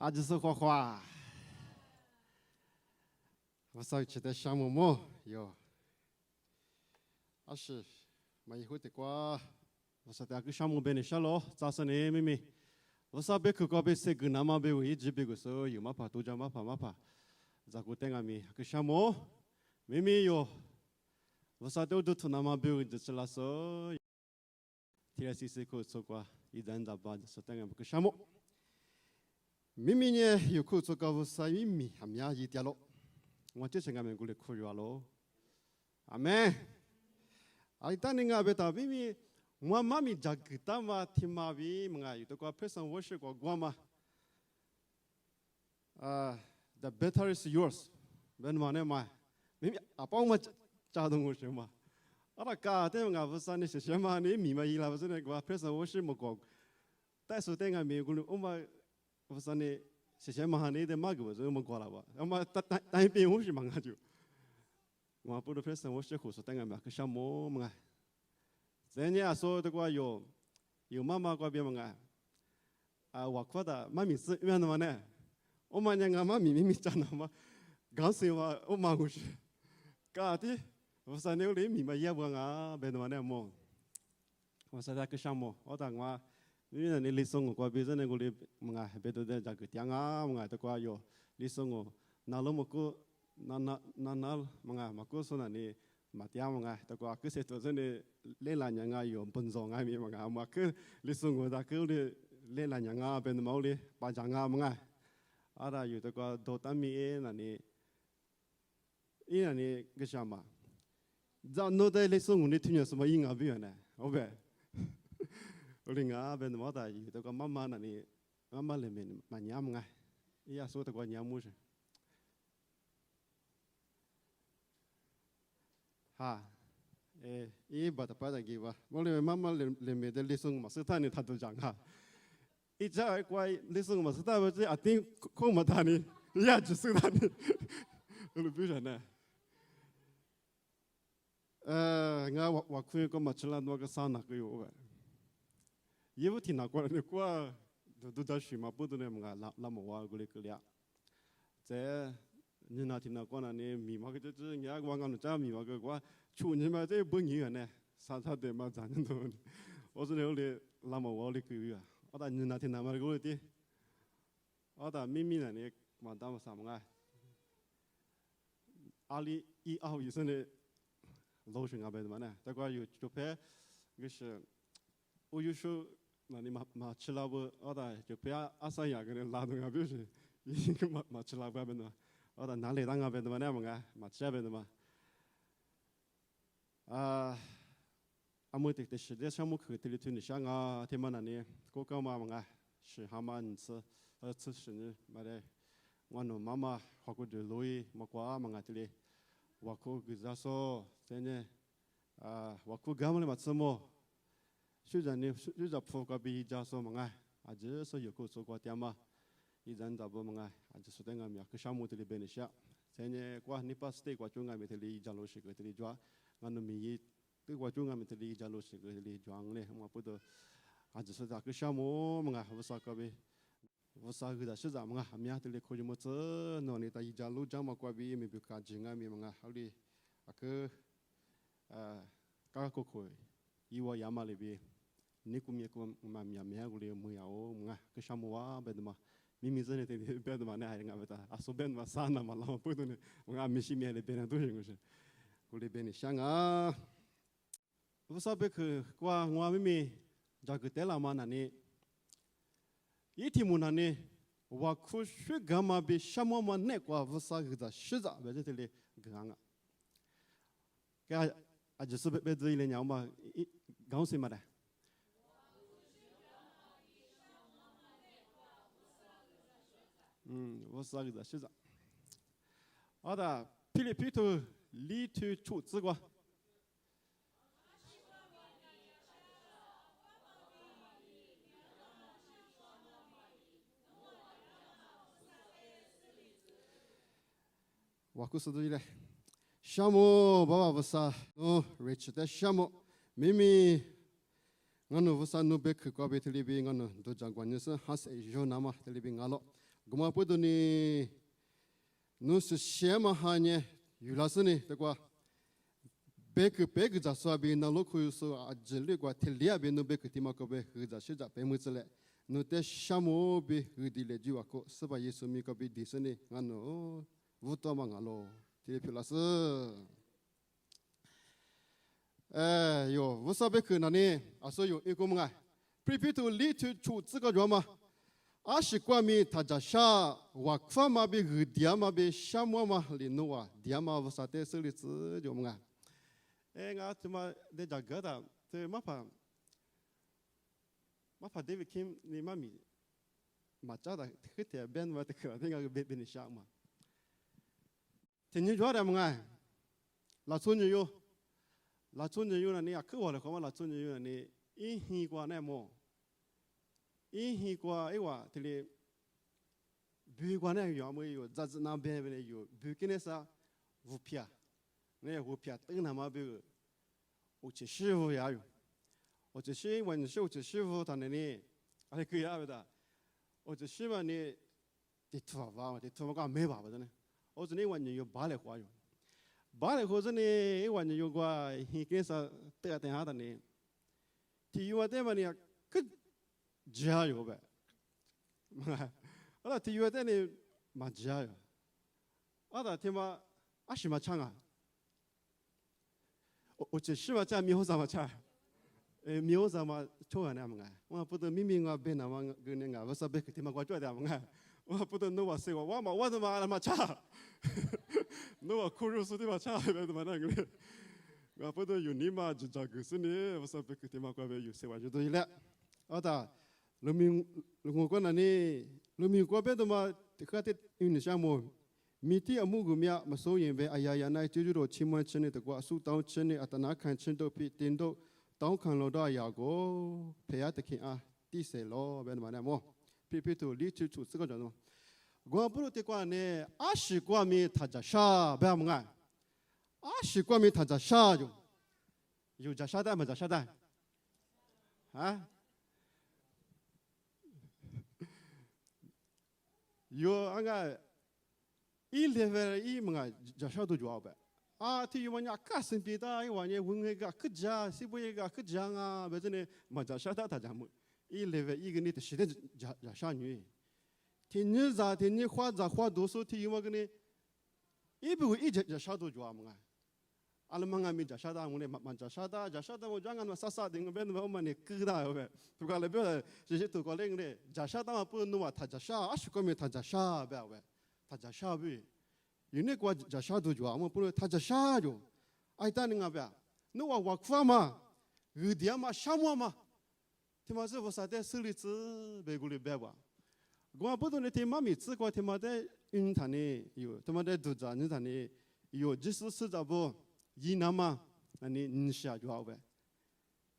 阿就是花花，我上去的项目么有，阿是，嘛以后的话，我说的个项目边的小咯，早上呢妹妹，我说别去搞别些个那么别为一直别个说有嘛怕，都叫嘛怕，咋个等阿咪个项目，妹妹有，我说都图那么别为就是啦说，提了些个说过，一旦咋办，说等阿个项目。明年有空做个啥秘密，还没一点咯。我这是俺们过来苦药咯。阿妹，哎，当年俺别打秘密，我妈咪家给他嘛听嘛比，我有的个 person 我是个我嘛。The better is yours。ben mana嘛，秘密阿爸我家东我是嘛。阿拉家的我不是那些什么呢，秘密伊拉不是那个 person 我是么个，但是等俺们过来我嘛。我说呢，谢谢马哈内的马给我这么过了吧？要么单边我是忙啊就，我不如平时我是胡说等俺们个项目嘛，这年说的话有妈妈那边嘛我觉得妈咪是原来嘛呢，我们家俺妈咪讲的嘛，刚才我妈我是，搞的，我说呢我连咪嘛也不啊，别的嘛呢么，我说那个项目，我当我。因为你理送我过别人那个里，么别的在这个店啊，么的过有理送我，那了么个那么个说那里嘛店么的过，可是做这里来来人啊有本装啊咪么个理送我，那个里来来人啊，别的毛里把张啊么啊da有的过多单米那里，因那里个什么，咱那在理送我你听见什么音啊？不要呢，好呗。我领啊，别的么的，有的个妈妈那里，妈妈里面嘛娘么哎，伊也说的个娘么是，哈，伊把它给我，我里妈妈里面的历史嘛，是他呢他都讲哈，一家怪历史嘛是他不是啊听空嘛他呢，也就是他呢，我不晓得。我看个嘛吃了那个桑拿个有个。也不听那过来的过，都在水嘛，不都那么那么玩过来个了。在你那听那过那呢，米嘛个就是人家我讲这米嘛个过，去年嘛这不年呢，啥的嘛咱都，我是那里那么玩的个呀，我打你那听那么个的，我打秘密那里嘛当么啥么啊？阿里一奥医生的老师阿伯的嘛呢，这个有就拍个是，我有时候。那你嘛吃了不？我的就不要阿三亚个人拉动啊，表示，一个嘛吃了不那边的嘛，我的哪里当那边的嘛那么嘛吃那边的嘛，阿姆的是这项目课的里头你想啊，他们那里国家嘛是他们是吃是呢，嘛的，我侬妈妈学过的路嘛过嘛这里，我可给他说，真的我可干嘛嘛吃么？虽然呢，虽然普个比家说嘛啊，这是有个做过点嘛，一人咋不嘛啊，就是等俺们个项目这里边的下，现在过你把 stay 过中俺们这里一家老师个这里抓，俺们米对过中俺们这里一家老师个这里抓嘞，我不得啊，就是这个项目嘛我啥个呗，我啥个的是咋嘛啊，面这里可以么子，那你到一家路上嘛过比没比较近俺们嘛，好哩，个个可以，以我亚马里边。你估计个嘛面个里没有嘛，个项目啊，别的嘛，明明真的别的嘛，那还人家别的，啊，说别的嘛，啥那嘛，老不懂的，我没西面的别人都是个是，个里边的想啊，我说别去，我妹妹，这个带了嘛那里，一天么那里，我可学干嘛别什么嘛那个，我说个是咋，别这里干啊，个啊就是别这里娘嘛，刚才嘛的。我是那个是的，好的，霹雳皮头里头出资过。我故事对嘞，项目爸爸不是，rich 的项目，明明我们不是努别去搞别的里边，我们都讲关键是还是有那么的里边阿了。我们不懂呢，侬是什么行业？有老师呢，对吧？别个在说边那路可以说啊，这里个天里边侬别个地方个别和在学在别么子嘞，侬在什么别和的嘞就话个，是吧？耶稣米个别地生呢，俺侬无多嘛俺咯，这皮老师，哎哟，无啥别可能呢？啊，所以有一个么啊 ，prepare to lead to 出这个什么？啊，习惯咪他家下，我发嘛别和地嘛别什么嘛里弄啊，地嘛无啥得手里子就么啊？哎，我他妈在家个的，这嘛怕David Kim 你妈咪嘛家的，去点边嘛的个，那个别别你想嘛。天天做的么啊？老村子有，老村子有那你啊，去我的话嘛，老村子有那你一天过那么。一天过一话，这里不管那样么有，咱那边边有，不跟那啥无片，那无片等他妈别，我去师傅也有，我去师傅你说我去师傅他那里，还可以啊的，我去师傅你，地图嘛，地图嘛讲没办法的呢，我这里话你有巴来话用，巴来话这里一话你有个，一跟啥得等下的呢，体育话对嘛你可。加油呗！那体育队呢，嘛加油。那天嘛，啊什么唱啊？我只是嘛在苗什么唱？苗什么抽啊那么个？我不得明明我别那么个那个，我说别个天嘛我做的么个？我不得弄我说我他妈那么唱，弄我哭入水的嘛唱，别他妈那个。我不得有你嘛就这个是呢，我说别个天嘛我别有说话就对了。好的。我讲那呢，我别的嘛，他的因为什么？米蒂阿木古米亚，嘛所以为哎呀，那就是说，起码吃呢，的话，苏当吃呢，啊，但那看吃到比点到，当看了到呀个，培养的看啊，第四咯，别的嘛那么，皮图里出这个叫什么？我不如的话呢，20个米他家啥，别么个，20个米他家啥就，有家啥的嘛家啥的，啊？有那个一level 一么个就晓得就好呗。啊，体育嘛，伢干生别的，一玩意问那个可讲，是不一个可讲啊？反正呢，嘛就晓得他讲么，一 level 一个你的时间就上女，天天咋天天花多少体育嘛个呢？一不一就晓得就好么个。阿拉忙咪就晓得我呢，嘛就晓得我讲个嘛啥啥的，我别我们呢疙瘩呗。不过那边这些都搞那个呢，就晓得嘛不弄啊，他就晓，20个米他就晓呗喂，他就晓呗。有那个就晓得就好，我不能他就晓就，哎，但那个呗，那我苦嘛，有点嘛，什么嘛，他妈是我啥的手里子别个里别吧。我不懂的他妈咪自个他妈的云他呢有，他妈的都在你他呢有，就是在不。一那么，那你下就好呗。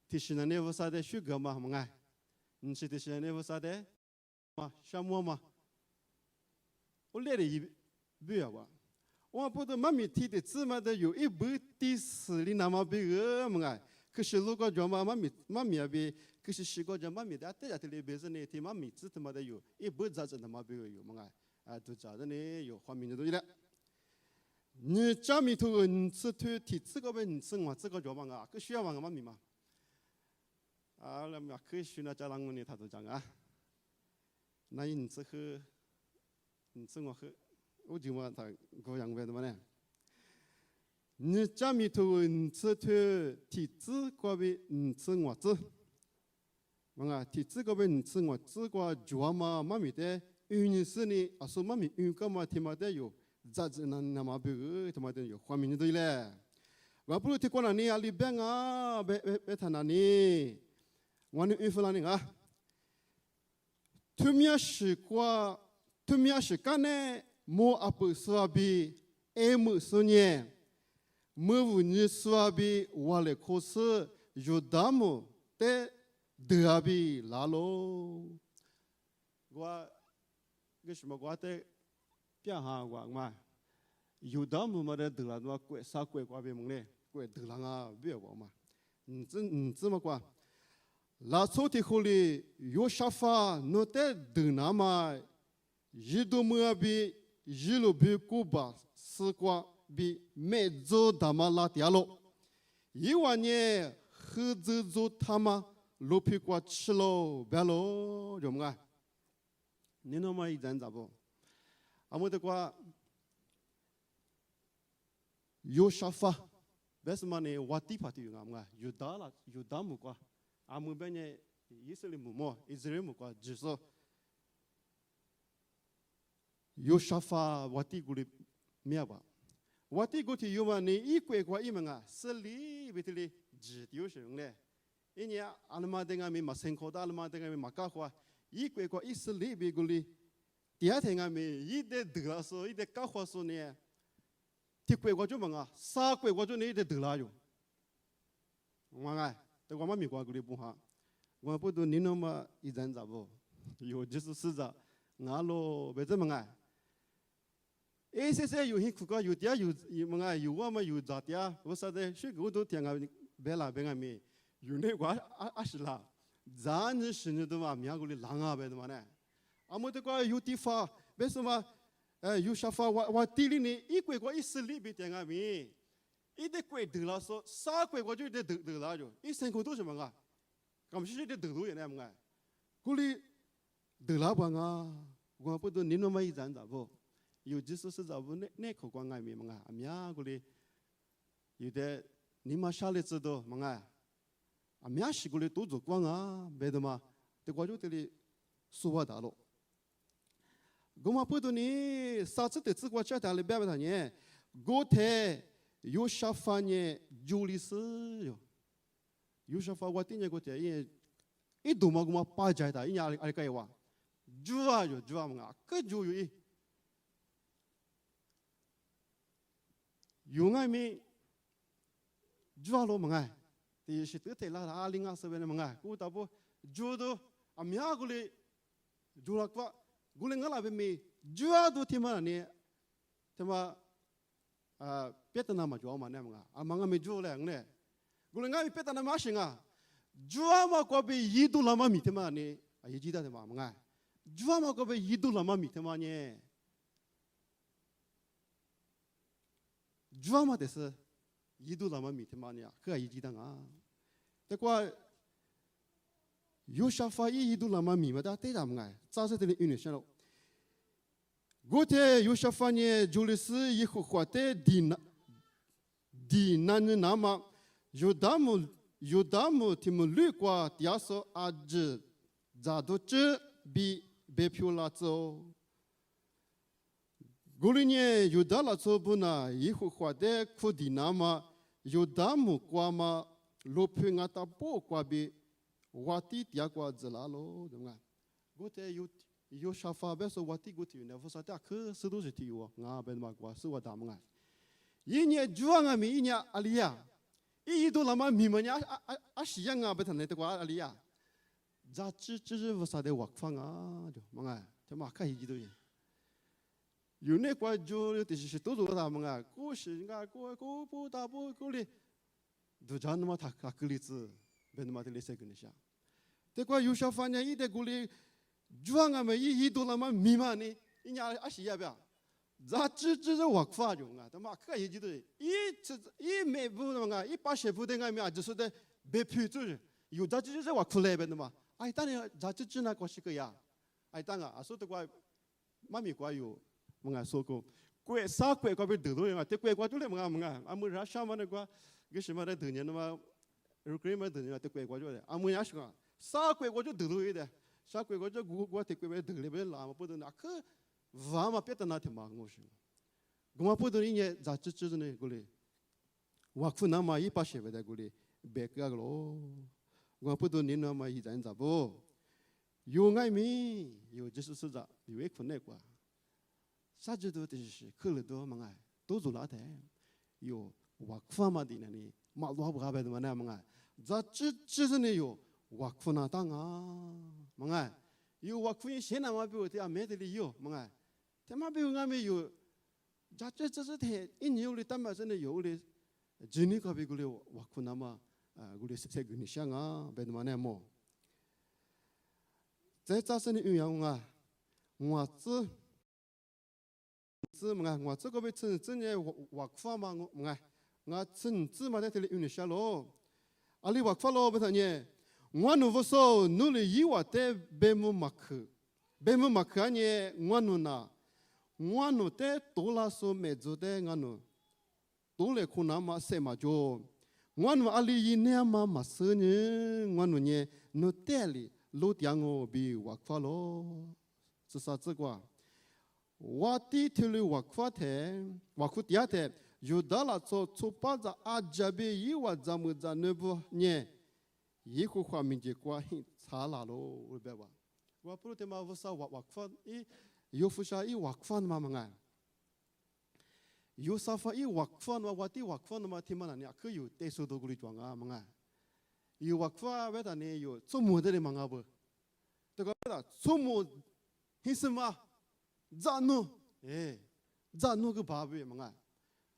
提示那我啥的许个嘛，么哎，你是提示那我啥的嘛，什么嘛？我来了一不要吧？我不得妈咪提的芝麻的有一部第四里那么别个么哎，可是如果叫妈咪那边，可是十个叫妈咪的，对呀，这里别是呢，提妈咪只他妈的有一部咋子那么别个有么哎，啊，都咋的呢？有画面就对了。你家里头你吃头提这个呗，你吃我这个叫嘛啊？可需要嘛嘛咪嘛？啊，那么可以选那家啷个呢？他都讲啊，那你吃喝，你吃我喝，我就嘛他个样呗，怎么呢？你家里头你吃头提这个呗，你吃我这，嘛啊？提这个呗，你吃我这个叫嘛嘛咪的，有你是呢，啊说嘛咪有个嘛提嘛的有。咋子那么别他妈的有画面对嘞，我不如听过那里啊里边啊，别他那里，我那预付那里啊，他们是干呢，莫阿不说比，么说呢，莫无你说比，我来考试有大么的得比拉喽，我什么我的。变哈我嘛，有的么么的得了那鬼啥鬼瓜别蒙嘞，鬼得了啊别我嘛，这么瓜，拉抽屉后里有沙发，那得得那么日多么比日路比古巴斯瓜比美洲大马拉迪亚罗，一万年何子做他妈路比瓜吃喽别喽，就么个？你那么一阵咋不？阿么的瓜有沙发，为什么呢？瓦蒂帕蒂有么个？有大了，有大么瓜？阿么边呢？以色列么？以色列么瓜？只说。有沙发瓦蒂古里咩吧？瓦蒂古提有嘛？你一块块一门啊，是里边的里只丢什么嘞？一年阿拉妈等下面马生口的阿拉妈等下面马家伙，一块块一是里边古里，第二天下面一得得了说，一得家伙说呢，一块块就门啊，三块块就你一得得了就，我哎，但我妈咪过古里不哈，我不都你那么一阵咋不？有就是是着，俺咯别这么哎。哎，现在有些苦瓜有点有么啊？有我们有咋的啊？我说的，谁我都听啊，别啦别个没，有那个是啦，咱这是那的嘛，面个里狼啊别的嘛呢？啊，么的个有地方，为什么？有沙发我地里呢，一块一十里别听啊没，一得贵得了说，三块就得得了就，一生口都什么啊？咁是得得多人呢么啊？古里得了不啊？我不都你那么一阵咋不？有就是是找不那口光爱没嘛啊？面个里有的你妈下来知道嘛啊？啊面是个里都做光啊，别的嘛，这个就这里说话大了。我嘛不懂你啥子的自个吃的里别他呢？我太有沙发呢，有历史哟，有沙发我听见过的，一度嘛我嘛巴结他，一年阿里个话，住啊嘛啊，可住有。有爱没？住了嘛哎，这是得啦，阿里阿是为了嘛哎，我大不住都阿米亚古里住了个，古里我那边没住都听嘛呢，听嘛别的那么住嘛呢嘛，阿嘛我没住了呢，古里我别的那么行啊，住嘛过被一度那么米听嘛呢，啊也记得的嘛嘛哎，住嘛过被一度那么米听嘛呢。주아마 돼서 이도 라마 미테마니아 그가 이지당아แต่ว่า 요샤파 이도 라마 미마다 때담가 자세들이 유니션로 고테 요샤파니 줄리스 이후과테 디나는 나마 요다무 티물리과 디아소 아즈 자도츠 비 베피올라초 고리니에 유달라 소부나 이후화데 쿠디나마 유다무 과마 로핑아타 포과비 와티 티아과 zelalo 동가 고테 요샤파베서 와티 고티네 보사타 그 스도지티요 nga ben마과 수와다mga 이니 주앙아미 이니 알리야 이도라마 미마냐 아시양아 베타네트과 알리야 자치치즈 보사데 왁팡아 mga 테마카 이지도예有那块就的是都做他们啊，过是啊过不大不过哩，都讲那么他个例子，别那么的类似跟你讲。这块有些方言一点过哩，装啊么一多那么密码呢，人家阿是要不要？咱只是work法就啊，他妈可以记得，一每步那么啊，一把鞋步的俺们啊，就是的别批就是，有咱只是work来边的嘛，哎，当然咱只是那个是个呀，哎，当然啊，说的话，妈咪怪有。mga soko kwe sa kwe ko be do nga te kwe ko jule mga amu ra sha ma ne kwa ge shi ma de de ne ma ru kre ma de ne te kwe ko jule amu ya shi sa kwe ko jo do de sa kwe ko jo gu ko te kwe be de le be la ma po de na ke va ma pe ta na te ma ngo shi gu ma po de ni za chi chi ne go le wa ku na ma yi pa she be de go le be ka lo gu ma po de ni na ma yi zan za bo yu ngai mi yu ji su su za yu e ku ne kwa 사주도 뜻이 그래도 뭔가 도주라대 요 와쿠마디나니 말로하고가베도 만나 뭔가 자찌찌즈네요 와쿠나 당아 뭔가 요 와쿠이 세나마 비오티아 메들이요 뭔가 테마 비오가메 요 자찌찌즈테 인요리 담마즈네 요리 지니가 비고리 와쿠나마 고리 세그니샹아 베드마네 뭐 제자스니 유양아 와츠 字嘛，我这个被称真的wakfa嘛，我称字嘛在这里用的下喽，阿里wakfa喽不是呢，我努不说努力以我的贝木马克呢，我努那，我努的多拉说没做的我努，多来苦那嘛谁嘛就，我努阿里一年嘛生呢，我努呢努代理路点我比wakfa喽，是啥子瓜？我第一天wakfa的，wakfa第二天。有的了做把着阿加比伊瓦咱们在那部呢，以后话明结果查了喽，我别话，我不知道嘛，我说wakfa有不是wakfa嘛嘛有啥法wakfa嘛，我的wakfa嘛，听嘛呢，可有带手头过来装啊嘛有wakfa为啥呢？有做么的嘛不？这个做么是什么？咱弄咱弄个巴比嘛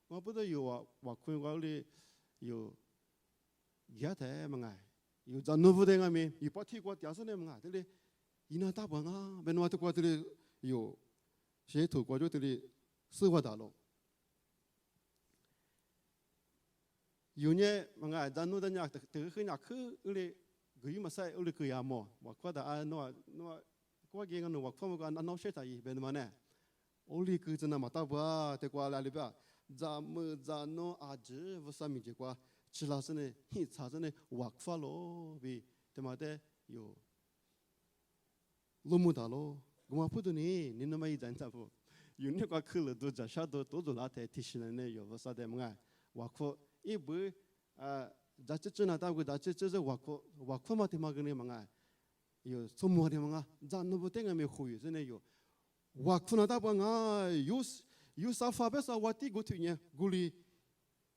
我不知道有wakfa我里有也得嘛有咱弄不得我们有把提过点上来嘛这里伊那大帮啊，别弄这过这里有谁头过就这里生活大了。有呢嘛咱弄的呢，这个呢去里个有嘛晒，里个呀么，wakfa的啊弄过几个弄wakfa嘛，那弄些啥伊别嘛呢？里个真的嘛大把，这过来里边。咱们咱弄阿姐，我上面就过，吃了是呢，查是呢wakfa咯，比他妈的有罗木达咯，我不懂你那么一阵子不，有那个去了都在下都那台提醒人呢，有我啥的么wakfa一不咱这真的大个咱这是wakfa嘛，他妈个呢么有什么的么咱那不等个没会真的有wakfa那大不有啥发表啥话题过去呢？古里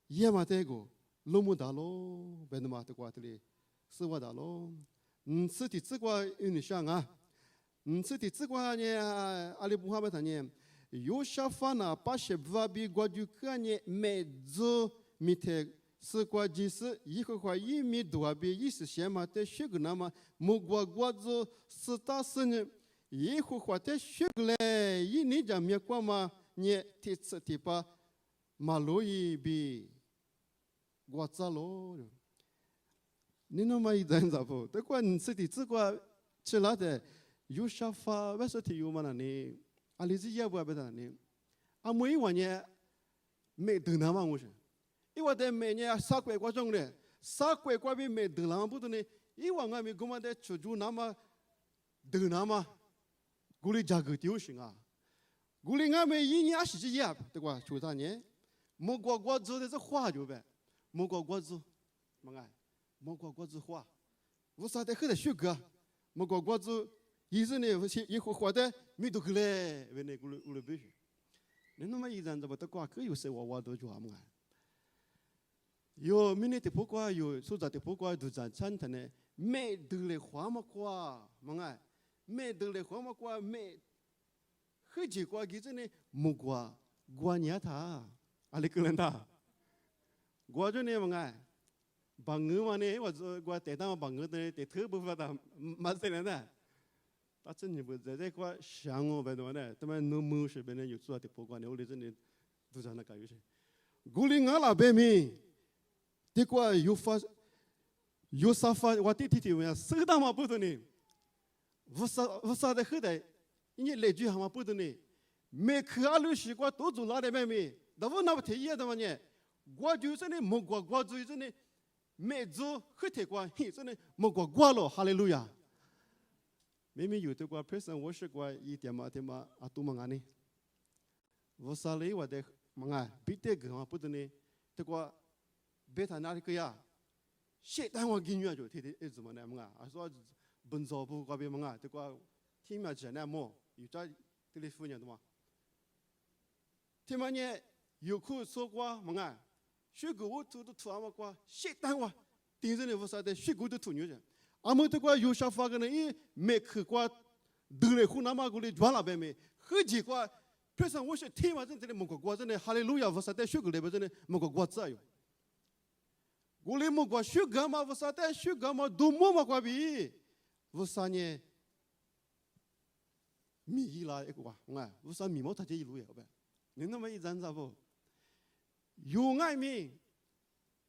也嘛这个罗木达咯，别的嘛这个这里是我达咯，是的这个有你想啊，是的这个呢，阿里不话不谈呢，有啥法呢？把些话比过去看呢，没做米特是过去是以后话一米多比一时些嘛的学个那么，莫过做是大事呢，以后话的学个嘞，一年讲没过嘛。你提次提把马路一比我走喽，你那么一阵子不？这个你是的这个吃了的有啥法？为什么有嘛呢？阿里是也不不的呢？阿每一晚呢没得那么我说，因为在每年啥鬼过中嘞，啥鬼过比没得那么不的呢？因为我们根本在出租那么得那么，古里价格丢行啊。古里俺们一年十几year，对吧？就啥呢？莫过做的是花就呗，莫过做，么个？莫过做花，我啥的很的学个，莫过做，意思呢，以后花的没多个嘞，为那古里必须。你那么一阵子不得挂，可有些娃都做么个？有明年的不挂，有所在的不挂都在产的呢，没得嘞花么挂，么个？没得嘞花么挂没。很奇怪，其实呢，木瓜年他，阿里个人他，我就呢嘛哎，帮我嘛呢，我带他帮我的，带特不发达，马来人呢，他真的不在这块想我别的呢，他们农牧是别人有做的不管呢，我哩真的都在那干有些，古里俺那边咪，这块有啥发，我弟弟们手打嘛不懂呢，无啥的很的。你来句还嘛不懂呢？没去阿鲁西瓜都做哪里没？那我那不提议的嘛呢？我就是呢，莫过就是呢，没做很提过，真的莫过了，哈利路亚。明明有这个 person 我是过一点嘛啊多嘛呢？我啥嘞我的嘛比这个嘛不懂呢？这个别他哪里个呀？谁带我给你就提的怎么呢嘛？啊说本早不过别嘛这个听嘛讲那么。有在这里敷衍的嘛？听嘛呢？有空说过么啊？学狗我土阿过，谁带我？顶着呢不啥的，学狗都土牛人。阿么这个有啥法个呢？伊没去过，得来湖南嘛过来转了边没？很奇怪，平常我是听嘛真的莫过真的，哈利路亚不啥的，学狗来不真的莫过这哟。我来莫过学狗嘛不啥的，学狗嘛都莫过比，不啥呢？米伊拉一个哇，我啥米毛他这一路也呗，你那么一张咋不？有爱民，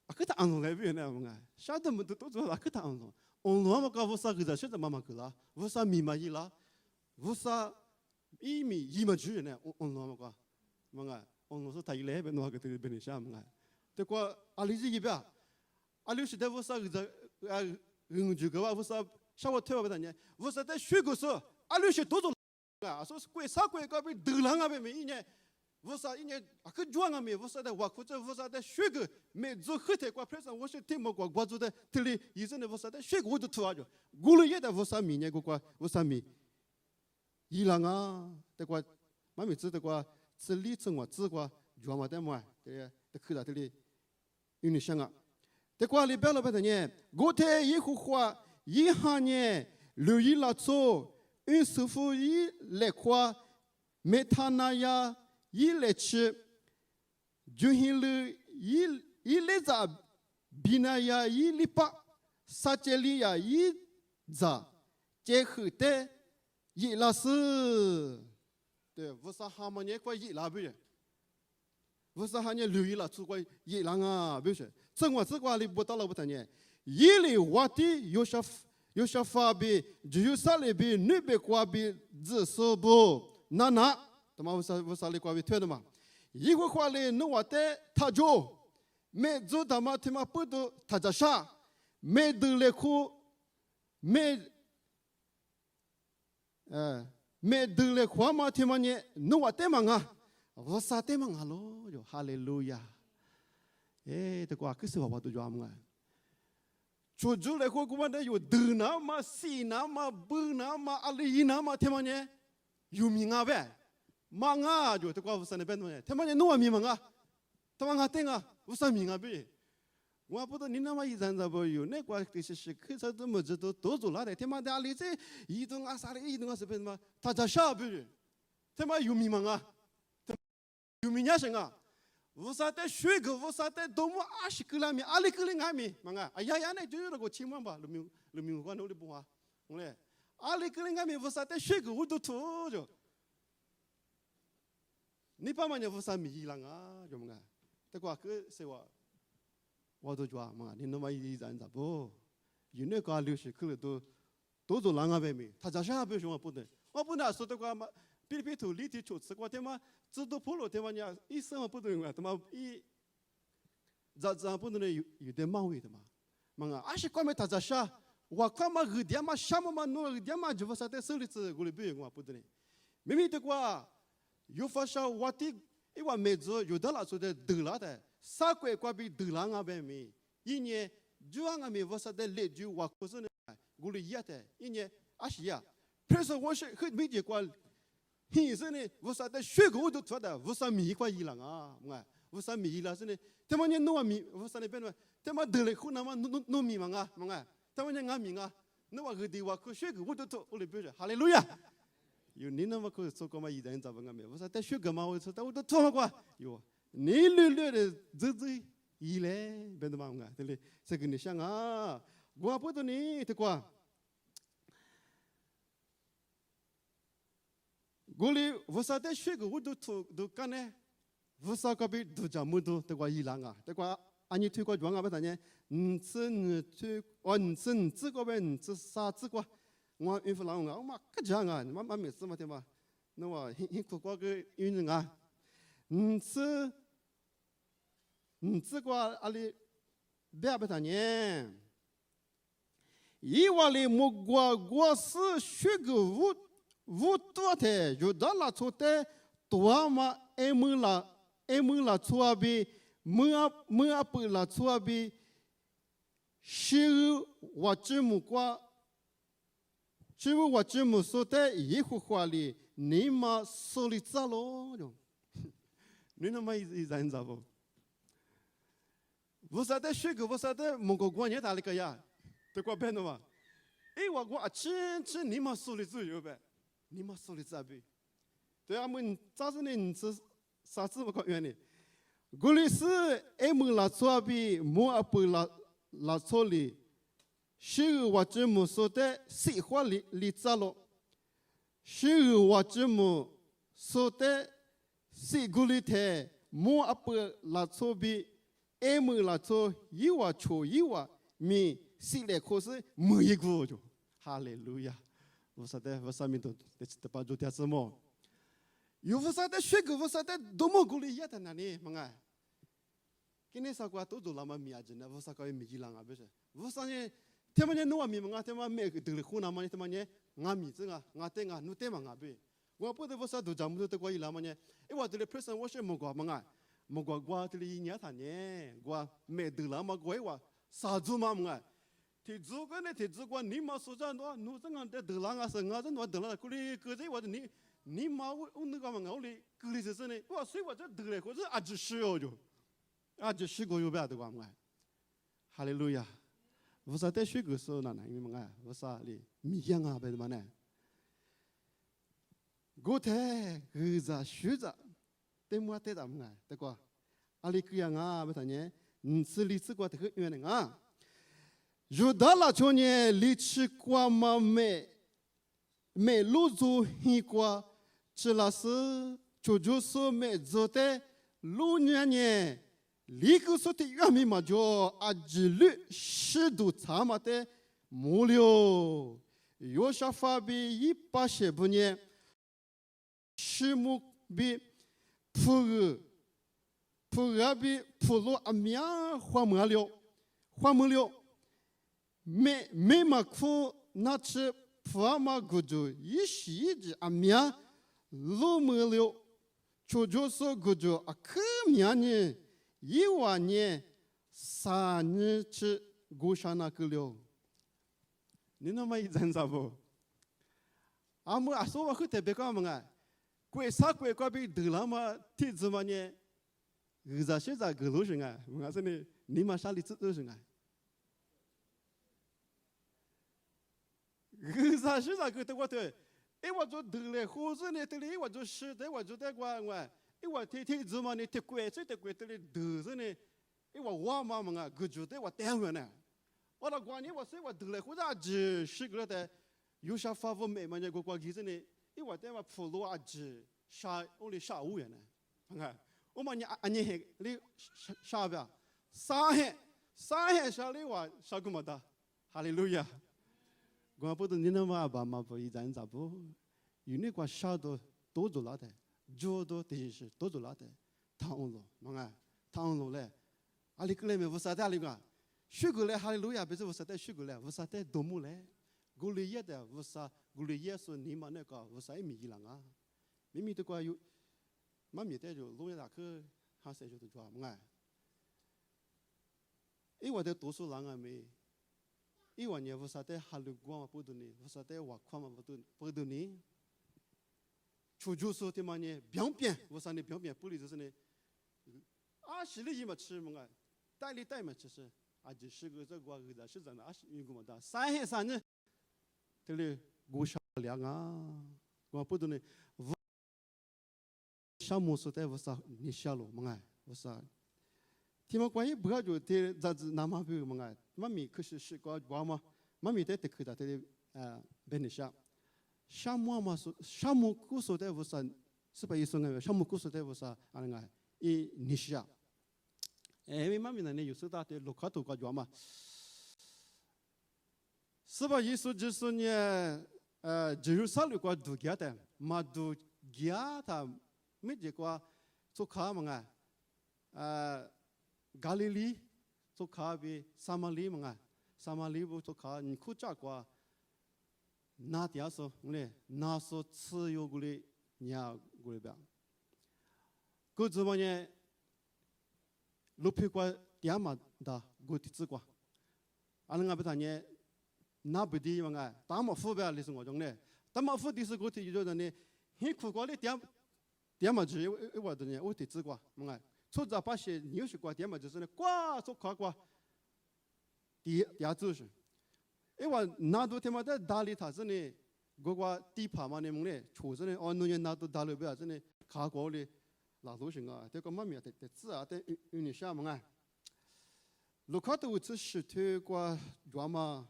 啊，可他安弄来不呢？我爱，晓得么都做啊，可他安弄。安弄嘛，搞无啥个子，晓得妈妈个啦，无啥米嘛伊啦，无啥伊嘛住呢，安弄嘛个，我爱，安弄是他伊来边弄个这边的啥我爱，这个阿里是一边，阿里是在无啥个子啊，住个话无啥，啥我推不得呢，无啥在学个时候，阿里是多做啊，说是贵啥贵个被得啷个被没呢？为啥因为啊个装啊没？为啥的挖苦这为啥的学个没做后头挂片上我是听没过，我做的这里以前的为啥的学个我都吐啊就，我了也的为啥米呢？个挂为啥米？伊朗啊，这挂妈咪知道挂这里正我知挂装嘛的嘛，这去到这里有点像啊。这挂里边了不得呢？我睇一幅画，一下呢留意了做，师傅一来画，没他那样。一来吃，就因了一来咋，比那呀一礼拜，撒这里呀一咋，结合的一拉是，对，为啥他们也怪一拉不是？为啥他们留意了出怪一拉啊？不是，正我这块里不到了不得呢，一里话题有些发比，只有啥里比，你别挂比，只是不那。他妈为啥你挂比推的嘛？一个话嘞，侬话的他就没做他妈不都他在啥？没得来哭，没得来哭嘛？他妈呢？侬话的嘛啊？为啥的嘛啊咯？就哈利路亚！哎，这个可是我都讲嘛。就来哭，我们有得那嘛、西那嘛、北那嘛、阿里那嘛，他妈呢？有名啊呗？manga jo te kwa usane ben ne te manya no mi manga te manga tenga usa mi nga be wa po ni na ma yi zan za bo yu ne kwa ti shi ke sa de mo zo do zo la de te ma da li ze yi dong a sa le yi dong a se ben ma ta ja sha be te ma yu mi manga yu mi nya shenga usa te shui ge usa te do mo a shi ke la mi a li ke le nga mi manga a ya ne jo go chi mo ba lu mi kwa no le bo wa le a li ke le nga mi usa te shui ge u do to jo你爸妈也不是米lang啊，就么个？这个个是我都抓嘛，你那么一人咋不？有那个流水去了都做lang啊呗咪，他咋下不是我不能，我不能说这个嘛，比土里地出吃过他妈，知道破了他妈呀，一生不能啊，他妈一咋不能有点冒昧的嘛？嘛啊，还是光没他咋下，我干嘛个点嘛，什么嘛弄个点嘛，就不是在手里子我里边我不能，明明这个。有发烧，我的一碗梅子有的啦，说的得了的，啥鬼怪比得了啊？呗咪，一年就俺们我说的来就我可是呢，我里也的，一年阿西呀，平时我是很没结果，平时呢我说的水果都脱的，我说米块一了啊，我说米了是呢，他们呢弄米，我说那边嘛，他们得了后那么弄米嘛啊，他们呢俺米啊，那我个地我可水果我都脱，我里边是哈利路亚。有你那么可做个嘛？一人咋不个没？我说在学个嘛，我说我都做了过。有你略略的走一来，别的嘛个，对不对？这个你想啊，我不懂你这个，我哩我说在学个我都干呢，我说个别都讲么都这个伊朗啊，这个按你推过装啊，不等呢？这个呗，这啥这个？我孕妇老公啊，我妈可讲啊，妈没事嘛对吧？那我苦过个孕人啊，这个阿里别不谈呢，以往的莫过是学个无多的，有的那错的多嘛，爱么啦错比，么不啦错比，是我这么过。只有我这么说的，一幅画里，你妈手里咋咯？你那么一人咋不？我说的学个，我说的蒙古国也打了个呀，这个变的嘛？哎，我真你妈手里自由呗，你妈手里咋呗？对啊，们咋子呢？你是啥子不可原的？我里是爱么拉错比，么不拉错里。是我这么说的，喜欢里咋了？是我这么说的，西古里特莫阿伯拉错比，埃姆拉错伊瓦错伊瓦米西来可是没一个就，哈利路亚！我说的我上面都把主天什么？有我说的学个我说的多么古里也在那里，么个？今天说过都做那么米啊，真的我说个米几两啊，不是？我说呢，他们呢弄米么个？他们没得了湖南么？他们呢？我米子啊，我等啊，弄点么个呗？我不得我说都咱们都得过一两么呢？我这里 person 我是么个么个？么个我这里一年他呢，我没得了么个我啥子嘛么个？提主管呢，提主管你妈说着喏，侬这样的得了啊，是我这喏得了，过来过这我你妈我那个嘛，我哩过来就是呢，我所以我这得了，或者啊就需要就，啊就需要有别的个嘛，哈利路亚，我说在需要时候呢，因为嘛，我说哩米样啊，别的嘛呢，我太儿子学着，对么对的嘛，对个，阿里个样啊，别的呢，是历史过这个原因啊。如达拉ço年历史过嘛没路走很过，只那是就是没走的路年离个说的远没嘛就阿吉律适度查嘛的木了，有啥法比180年，树木比普尔比普罗阿米亚花木了。没嘛苦，那吃普阿玛古就一时一直阿米亚路没了，就是古就阿克米亚呢，1万年3年吃古山那个了，你那么一阵子不？阿姆阿说我去特别干嘛个？贵啥贵个比得了嘛？体质嘛呢？日子现在个路是个，我说呢，你嘛啥里子都是个。日子现在个的我的，我就得了，或者呢得了，我就是的，我就在我天天子嘛呢，得贵这得贵得了，得着呢，我嘛嘛个，个就得我单位呢，我那过年我说我得了，或者就是个的，有啥法子没嘛呢？我其实呢，我在我普罗啥我哩啥5元呢？看，我嘛你你啥不呀？啥啥哩话啥个么的？哈利路亚。我不懂你那么把嘛不一阵咋不？有那个啥都做了的，做都得是都做了的，汤了，嘛个汤了嘞，阿里个嘞没无啥的阿里个，许个嘞哈利路亚，别是无啥的许个嘞，无啥的多么嘞，古里也的无啥，古里也说你嘛那个无啥米了啊，明明这个有，嘛米的就路也打去，哈谁就都做嘛个，我的多数人啊没。1万年无啥的哈鲁光嘛不懂呢，无啥的瓦矿嘛不懂呢。出租说的嘛呢，表面无啥呢表面不离就是呢，是哩嘛吃嘛个，带嘛吃是，就是个这个个是真的有个么的，3呢，这里古少量啊，我不懂呢，啥么说的无啥你晓了嘛个，无啥。听嘛关于不要就的咋子那么不嘛个。妈咪可是个话嘛，妈咪在得去的这边的下，沙漠嘛说沙漠故说的不是是把意思个，沙漠故说的不是啊那个尼西亚，妈咪呢有时候的路卡图个话嘛，是把意思就是呢耶路撒冷个度假的，嘛度假他没这个做卡嘛个加利利。做卡比撒马利嘛，撒马利不做卡，你苦扎过，那点说，那说自由过来，你啊过来吧。个怎么呢？路皮过点嘛的，过地子过，阿那个不他呢？那不地嘛个，大马夫呗，你是我种的，大马夫地是过地就呢，很苦过的点嘛只我的呢，我地子过，嘛个。出在把些牛是过点嘛，就是呢，刮做刮，第就是，我那都他妈的打理他是呢，个地盘嘛呢，呢，出是呢，农业那都打理不了，是呢，卡过的那都行啊，这个嘛面的字啊，的有点像嘛，路卡都是石头过抓嘛，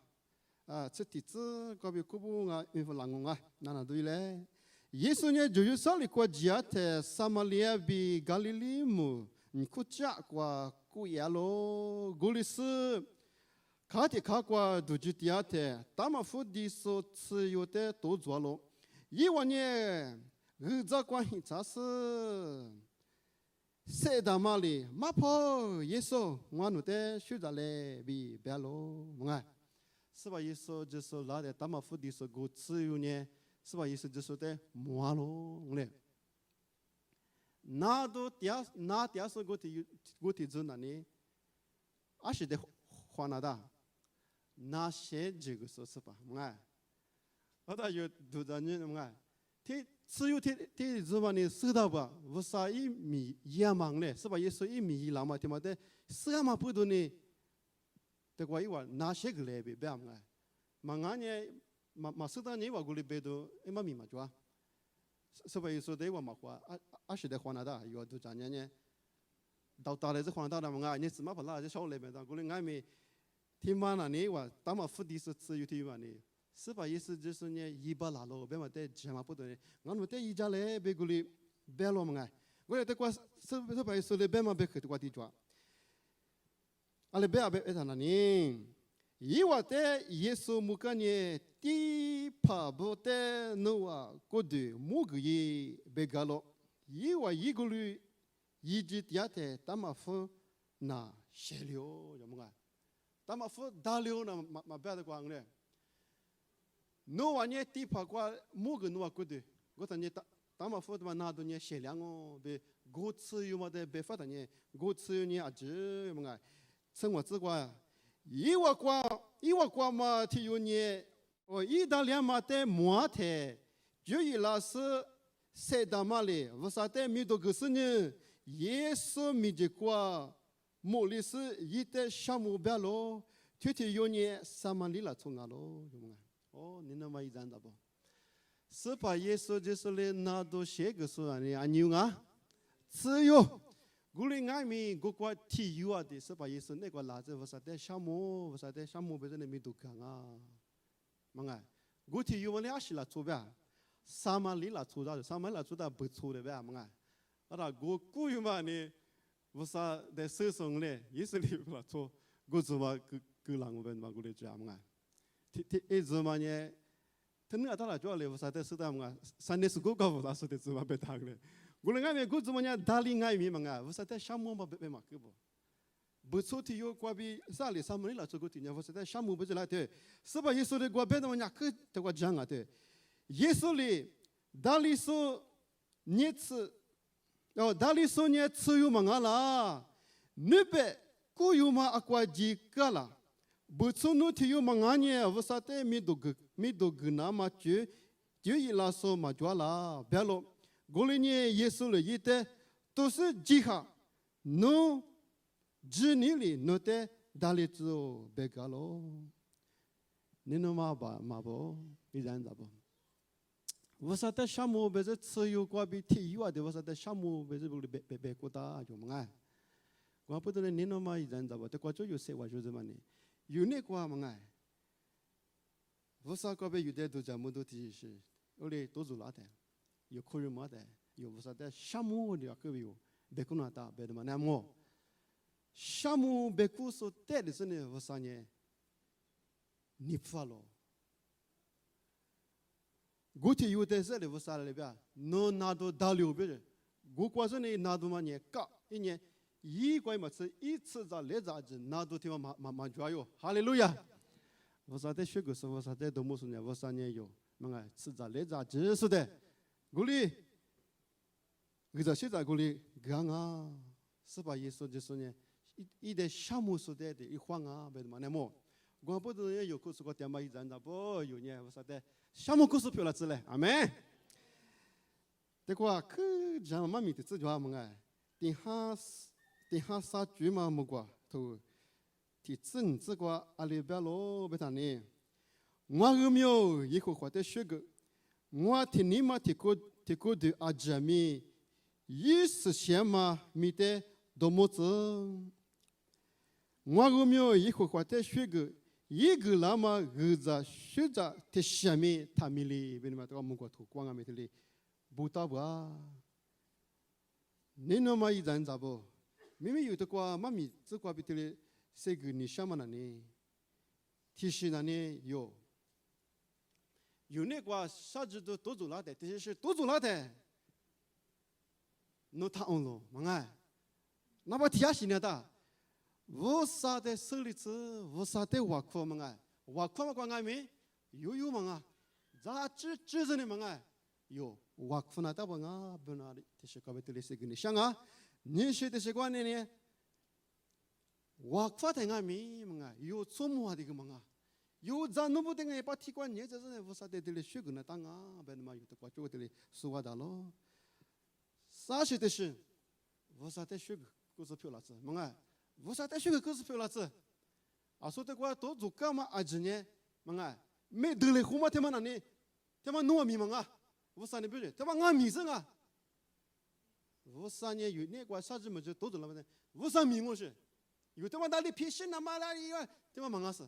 这地址个别古布啊，孕妇郎啊，那对嘞，耶稣呢就有少里过家的撒玛利亚比加利利姆，你哭家过古亚罗古里斯，卡的卡过杜吉迪亚的，大马夫的所持有的多做了，以往呢，日子关系咋是？塞达马里马跑耶稣，我努的学着来比别喽，么是吧？耶稣就是拿的大马夫的所过持有呢。是吧？意思就是的，摸咯，嘞。那第二是过体做哪里？阿是的花那的，那些这个说是吧？哎，我da有多少人哎？他只有他做嘛呢？知道吧？为啥一米一忙嘞？是吧？也是一米一两嘛？对吗？的，是嘛不多呢？这个一话那些个来别别哎，忙安呢？嘛是的，你话过来别多，哎嘛米嘛抓，是吧？有时候的话嘛话，是的话那的，有多少年呢？到来是话那的嘛，你是嘛不拉就少来别的，过来俺们听嘛那你话，当嘛福地是自由听嘛呢？是吧？意思就是呢，一把拉喽，别嘛得钱嘛不多呢，俺们得一家来别过来别了嘛哎，我来得过是吧？有时候别嘛别去得过地抓，阿来别他那呢？伊话的耶稣木个呢，第怕不得努啊，过得木个也别个了。伊话一个律，一直底下的他妈夫那写了，有么个？他妈夫打了那嘛别的光嘞。努话呢，第怕过木个努啊过得，我当年他妈夫他妈拿到呢写两哦，别过次有么的别发的呢，过次有呢啊这有么个？生活之光。伊话qua嘛，提有呢，意大利嘛的摩特，就伊拉是塞达马里，为啥的米多个是呢？耶稣米的qua，莫里斯伊的沙姆别咯，提有呢，撒玛利亚从哪咯？哦，你那么一讲的不？是把耶稣就是来拿到些个说啊，你安牛啊，只有。古里俺们国家体育啊的，是把意思那个拉着为啥的项目不是那么多干啊？嘛个，古体育我俩是拉做呗，撒玛利亚做的不错的呗，嘛个，那古有嘛呢？为啥在手上嘞？也是里不拉做，古做嘛古啷个嘛古里做嘛个，一做嘛呢？他那他拉做嘞，为啥在手上嘛？三年是古搞不拉说的做嘛别当嘞。我们爱古怎么样？大理爱民嘛，我说在项目嘛别嘛个不，不错体有过比啥哩？啥么哩啦？做个体呢？我说在项目不是来对，是吧？耶稣的过别的么样？可这个讲啊对，耶稣哩大理说你吃，大理说你吃有嘛啦？你别古有嘛阿过几个啦？不错你体有嘛呢？我说在米多个那嘛就伊拉说嘛就啦，别了。过来呢，耶稣了，一代都是几下，侬只你里侬的大力做别个咯，你侬嘛不，你讲咋不？我说在项目不是持有过比体育啊的，我说在项目不是不别过大就么哎，我不得你侬嘛，你讲咋不？这过就有些话就是嘛呢，有那过么哎，我说过别有的都讲么都提示，我嘞都做哪的？有客人嘛的，有不是的，项目的各位有，别个那大别的嘛，那么项目别个说带的是呢，不是呢，你发了，过去有的是的，不是了边，侬拿到大流别的，我过是呢拿到嘛呢，嘎一年一块嘛是一次在来咋子拿到地方嘛抓哟，哈利路亚，不是的学个是不是的都没说呢，不是呢有，嘛是在来咋子是的。古里，我在现在古里讲啊，是把耶稣就是呢，一点项目所带的一晃啊，别的嘛那么，我不知道有故事个点嘛一阵子不有呢，我说的项目故事票了之类，阿妹，这个去讲嘛咪的自觉嘛哎，点下啥句嘛么个，头，提真这个阿里边罗别谈呢，我有没有一个话的学个？我听你们提过的阿姐咪，一时想嘛咪的多么子，我有没有一会话的学个，一个那么儿子学着的下面他咪哩，别嘛这个蒙古土光啊咪的哩，不打吧？你那么一人咋不？明明有的瓜，妈咪这瓜比的谁给你什么呢？你提示呢？你有那瓜啥子都做了的，这是都做了的。no他on lo， 忙哎，那么提下心的，我啥的手里子，我啥的挖苦忙哎，挖苦嘛光爱没，有忙啊，咋知着呢忙哎，有挖苦那大帮啊，不那的，这是搞不得的，谁给你想啊？你说的是关呢？挖苦的爱没忙哎，有做么的个忙啊？有咱弄不定哎，把提关你这是我啥的的学个那当啊，别那么有的瓜就的说话的咯。啥时的是，我啥的学个故事票了子，忙哎，我啥的学个故事票了子，啊说的话都做干嘛啊？今年忙哎，没得了，后嘛他妈那里，他妈弄米忙啊，我啥的不是，他妈俺米生啊，我啥年有那个啥子么就都做了么的，我啥米我是，有他妈那里偏心他妈那里他妈忙啊是，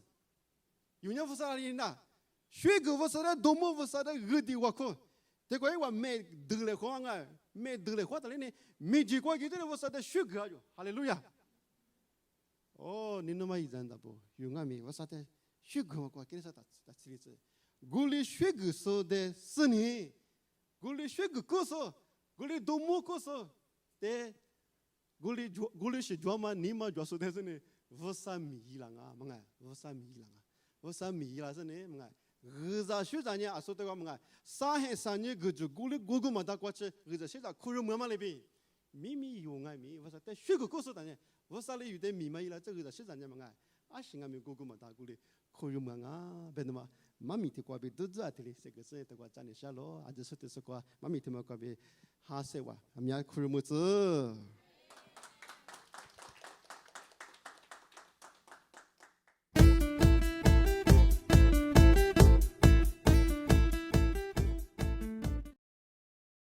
有人我啥里呢？学个我啥的多么我啥的恶的我可。这个话没得了话啊，没得了话的呢，没结果，有的我说的学个就，哈利路亚。哦，你那么一人的不？有俺没我说的学个我给你说的例子，我哩学个说的是你，我哩学个故事，我哩多么故事，对，我哩是专门你嘛专说的是呢，我啥米了啊，么哎，我啥米了啊，我啥米了是呢，么哎。日子学啥呢？啊，说的话么个，啥还啥呢？个就过来过个嘛，大过去日子学啥苦肉么嘛那边，咪咪有爱咪，我说但学个故事的呢，我啥里有点咪嘛伊拉这个学啥呢么个，啊，是俺们过个嘛大过来苦肉么啊，别的嘛，妈咪的过边都知啊，这里这个是的过咱的下咯，啊，就是的是过妈咪的嘛过边哈些话，俺们苦肉么子。